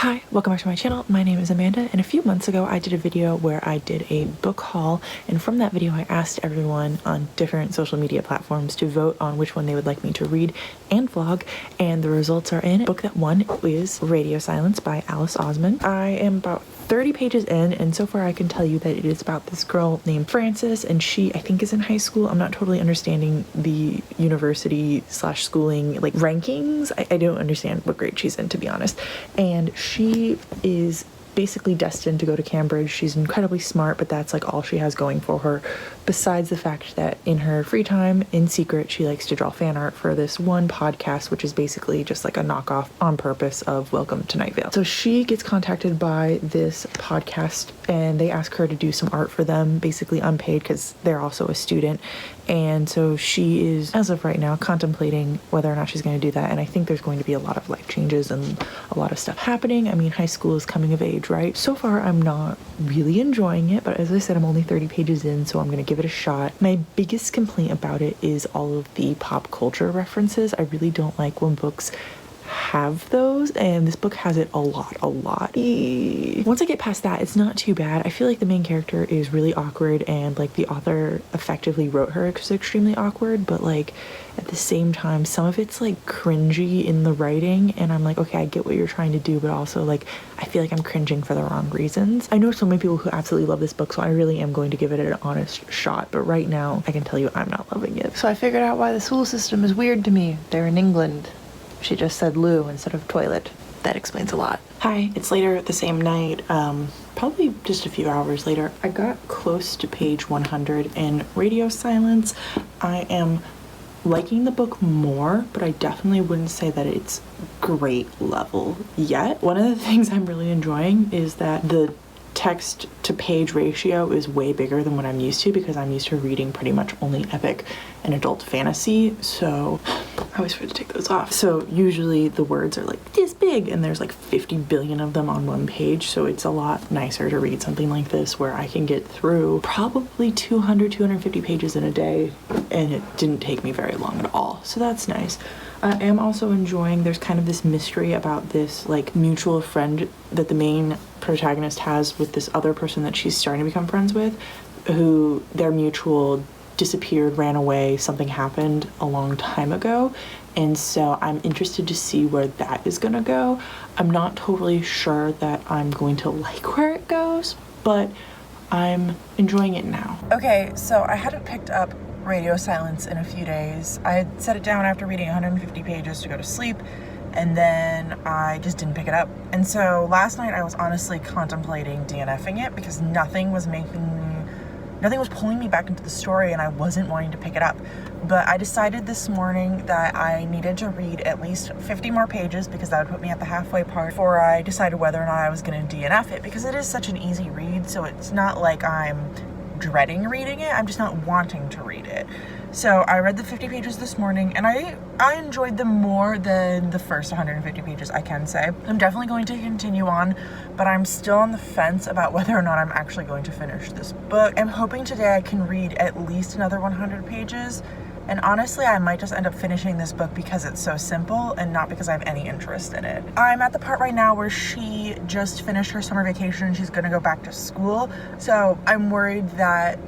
Hi, welcome back to my channel. My name is Amanda, and a few months ago I did a video where I did a book haul, and from that video I asked everyone on different social media platforms to vote on which one they would like me to read and vlog, and the results are in. Book that won is Radio Silence by Alice Osman. I am about 30 pages in, and so far I can tell you that it is about this girl named Frances, and she, I think, is in high school. I'm not totally understanding the university slash schooling like rankings. I don't understand what grade she's in, to be honest. And she is basically destined to go to Cambridge. She's incredibly smart, but that's like all she has going for her, besides the fact that in her free time, in secret, she likes to draw fan art for this one podcast, which is basically just like a knockoff on purpose of Welcome to Night Vale. So she gets contacted by this podcast and they ask her to do some art for them, basically unpaid because they're also a student. And so she is, as of right now, contemplating whether or not she's going to do that. And I think there's going to be a lot of life changes and a lot of stuff happening. I mean, high school is coming of age, right? So far, I'm not really enjoying it, but as I said, I'm only 30 pages in, so I'm going to give it a shot. My biggest complaint about it is all of the pop culture references. I really don't like when books have those, and this book has it a lot. Once I get past that, it's not too bad. I feel like the main character is really awkward, and like the author effectively wrote her extremely awkward, but like at the same time some of it's like cringy in the writing, and I'm like, okay, I get what you're trying to do, but also like I feel like I'm cringing for the wrong reasons. I know so many people who absolutely love this book, so I really am going to give it an honest shot, but right now I can tell you I'm not loving it. So I figured out why the school system is weird to me. They're in England. She just said loo instead of toilet. That explains a lot. Hi, it's later the same night, probably just a few hours later. I got close to page 100 in Radio Silence. I am liking the book more, but I definitely wouldn't say that it's grade level yet. One of the things I'm really enjoying is that the text to page ratio is way bigger than what I'm used to, because I'm used to reading pretty much only epic and adult fantasy, so I always forget to take those off. So usually the words are like this big and there's like 50 billion of them on one page, so it's a lot nicer to read something like this where I can get through probably 250 pages in a day, and it didn't take me very long at all, so that's nice. I am also enjoying, there's kind of this mystery about this like mutual friend that the main protagonist has with this other person that she's starting to become friends with, who their mutual disappeared, ran away, something happened a long time ago, and so I'm interested to see where that is gonna go. I'm not totally sure that I'm going to like where it goes, but I'm enjoying it now. Okay, so I hadn't picked up Radio Silence in a few days. I had set it down after reading 150 pages to go to sleep, and then I just didn't pick it up. And so last night I was honestly contemplating DNFing it, because nothing was pulling me back into the story and I wasn't wanting to pick it up. But I decided this morning that I needed to read at least 50 more pages, because that would put me at the halfway part before I decided whether or not I was going to DNF it, because it is such an easy read, so it's not like I'm dreading reading it, I'm just not wanting to read it. So I read the 50 pages this morning, and I enjoyed them more than the first 150 pages, I can say. I'm definitely going to continue on, but I'm still on the fence about whether or not I'm actually going to finish this book. I'm hoping today I can read at least another 100 pages, and honestly, I might just end up finishing this book because it's so simple and not because I have any interest in it. I'm at the part right now where she just finished her summer vacation and she's gonna go back to school. So I'm worried that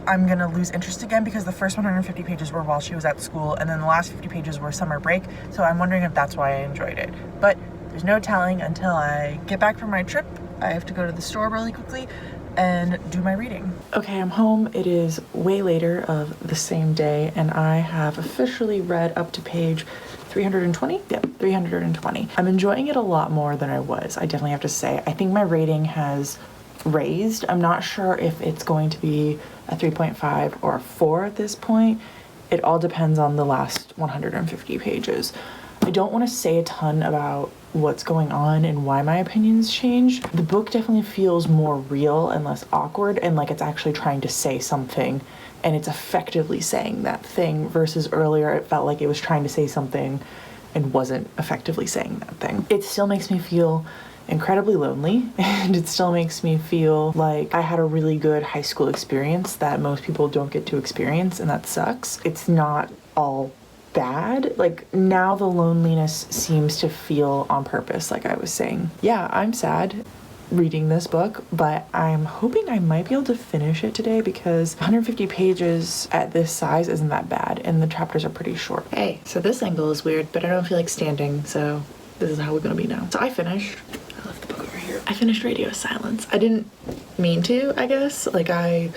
I'm gonna lose interest again, because the first 150 pages were while she was at school, and then the last 50 pages were summer break. So I'm wondering if that's why I enjoyed it. But there's no telling until I get back from my trip. I have to go to the store really quickly and do my reading. Okay, I'm home. It is way later of the same day, and I have officially read up to page 320? Yep, 320. I'm enjoying it a lot more than I was, I definitely have to say. I think my rating has raised. I'm not sure if it's going to be a 3.5 or a 4 at this point. It all depends on the last 150 pages. I don't want to say a ton about what's going on and why my opinions changed. The book definitely feels more real and less awkward, and like it's actually trying to say something, and it's effectively saying that thing, versus earlier it felt like it was trying to say something and wasn't effectively saying that thing. It still makes me feel incredibly lonely, and it still makes me feel like I had a really good high school experience that most people don't get to experience, and that sucks. It's not all bad. Like, now the loneliness seems to feel on purpose, like I was saying. Yeah, I'm sad reading this book, but I'm hoping I might be able to finish it today because 150 pages at this size isn't that bad, and the chapters are pretty short. Hey, so this angle is weird, but I don't feel like standing, so this is how we're gonna be now. So I finished. I left the book over here. I finished Radio Silence. I didn't mean to, I guess. Like, I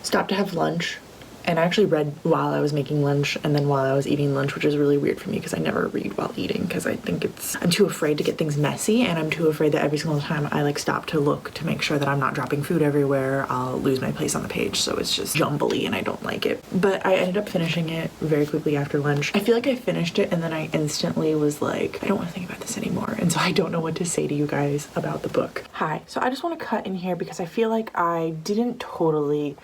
stopped to have lunch, and I actually read while I was making lunch and then while I was eating lunch, which is really weird for me because I never read while eating because I think I'm too afraid to get things messy, and I'm too afraid that every single time I like stop to look to make sure that I'm not dropping food everywhere, I'll lose my place on the page, so it's just jumbly and I don't like it. But I ended up finishing it very quickly after lunch. I feel like I finished it and then I instantly was like, I don't want to think about this anymore, and so I don't know what to say to you guys about the book. Hi, so I just want to cut in here because I feel like I didn't totally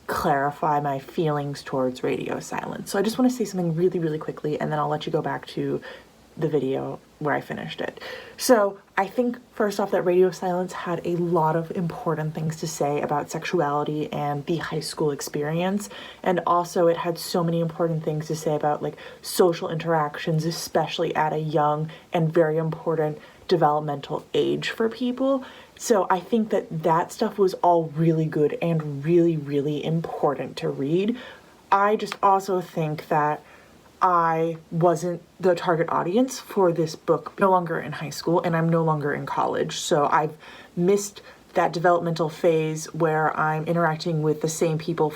clarify my feelings towards Radio Silence. So I just want to say something really, really quickly, and then I'll let you go back to the video where I finished it. So I think first off that Radio Silence had a lot of important things to say about sexuality and the high school experience, and also it had so many important things to say about like social interactions, especially at a young and very important developmental age for people. So I think that stuff was all really good and really, really important to read. I just also think that I wasn't the target audience for this book. No longer in high school, and I'm no longer in college, so I've missed that developmental phase where I'm interacting with the same people,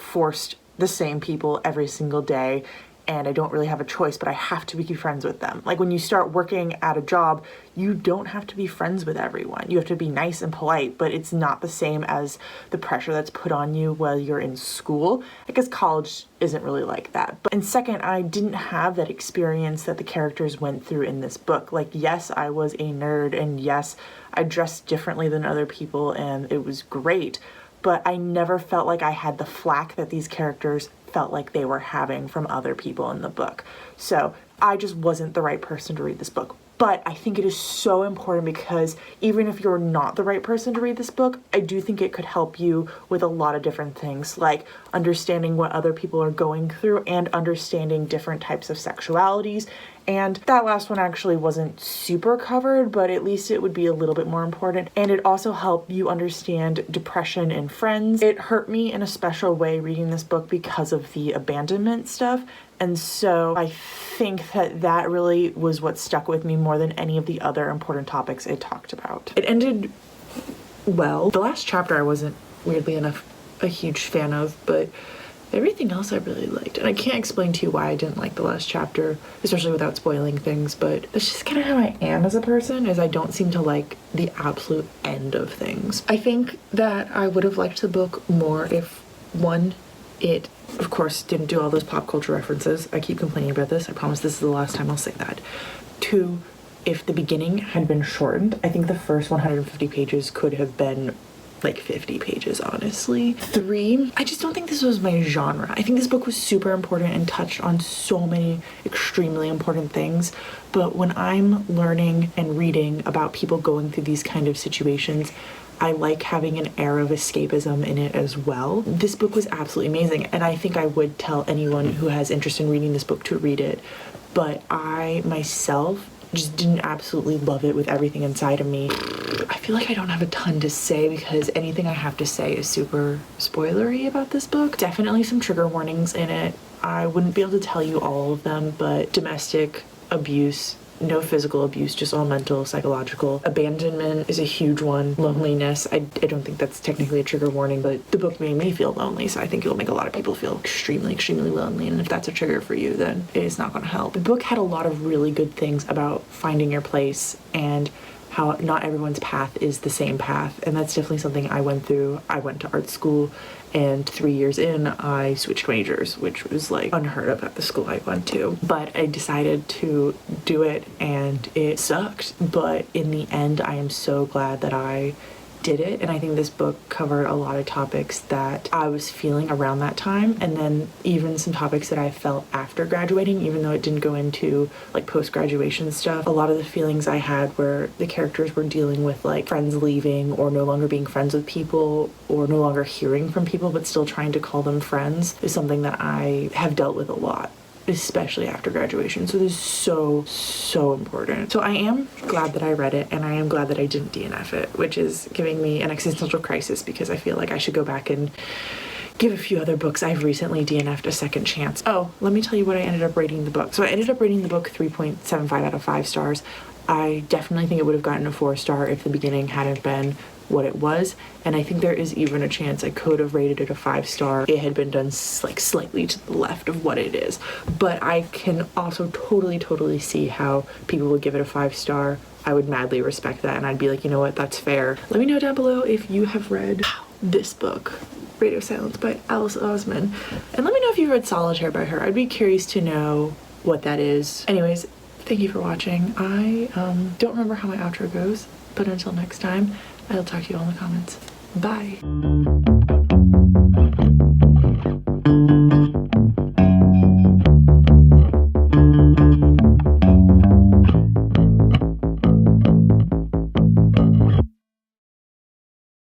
every single day, and I don't really have a choice, but I have to be friends with them. Like, when you start working at a job, you don't have to be friends with everyone. You have to be nice and polite, but it's not the same as the pressure that's put on you while you're in school. I guess college isn't really like that. And second, I didn't have that experience that the characters went through in this book. Like, yes, I was a nerd, and yes, I dressed differently than other people, and it was great, but I never felt like I had the flack that these characters felt like they were having from other people in the book. So I just wasn't the right person to read this book. But I think it is so important because even if you're not the right person to read this book, I do think it could help you with a lot of different things, like understanding what other people are going through and understanding different types of sexualities. And that last one actually wasn't super covered, but at least it would be a little bit more important. And it also helped you understand depression in friends. It hurt me in a special way reading this book because of the abandonment stuff. And so I think that really was what stuck with me more than any of the other important topics it talked about. It ended well. The last chapter I wasn't, weirdly enough, a huge fan of, but everything else I really liked. And I can't explain to you why I didn't like the last chapter, especially without spoiling things, but that's just kind of how I am as a person, is I don't seem to like the absolute end of things. I think that I would have liked the book more if, one, it, of course, didn't do all those pop culture references. I keep complaining about this. I promise this is the last time I'll say that. Two, if the beginning had been shortened, I think the first 150 pages could have been like 50 pages, honestly. Three, I just don't think this was my genre. I think this book was super important and touched on so many extremely important things, but when I'm learning and reading about people going through these kind of situations, I like having an air of escapism in it as well. This book was absolutely amazing, and I think I would tell anyone who has interest in reading this book to read it, but I myself just didn't absolutely love it with everything inside of me. I feel like I don't have a ton to say because anything I have to say is super spoilery about this book. Definitely some trigger warnings in it. I wouldn't be able to tell you all of them, but domestic abuse, no physical abuse, just all mental, psychological. Abandonment is a huge one. Loneliness, I don't think that's technically a trigger warning, but the book made me feel lonely, so I think it'll make a lot of people feel extremely, extremely lonely, and if that's a trigger for you, then it is not going to help. The book had a lot of really good things about finding your place and how not everyone's path is the same path, and that's definitely something I went through. I went to art school, and 3 years in, I switched majors, which was like unheard of at the school I went to. But I decided to do it, and it sucked. But in the end, I am so glad that I did it, and I think this book covered a lot of topics that I was feeling around that time, and then even some topics that I felt after graduating, even though it didn't go into like post-graduation stuff. A lot of the feelings I had where the characters were dealing with like friends leaving or no longer being friends with people or no longer hearing from people but still trying to call them friends is something that I have dealt with a lot especially after graduation. So this is so important. So I am glad that I read it, and I am glad that I didn't DNF it, which is giving me an existential crisis because I feel like I should go back and give a few other books I've recently DNF'd a second chance. Oh, let me tell you what I ended up rating the book. So I ended up rating the book 3.75 out of 5 stars. I definitely think it would have gotten a 4-star if the beginning hadn't been what it was, and I think there is even a chance I could have rated it a 5-star. It had been done like slightly to the left of what it is, but I can also totally see how people would give it a 5-star. I would madly respect that, and I'd be like, you know what, that's fair. Let me know down below if you have read this book, Radio Silence by Alice Osman, and let me know if you read Solitaire by her. I'd be curious to know what that is. Anyways, thank you for watching. I don't remember how my outro goes, but until next time, I'll talk to you all in the comments. Bye.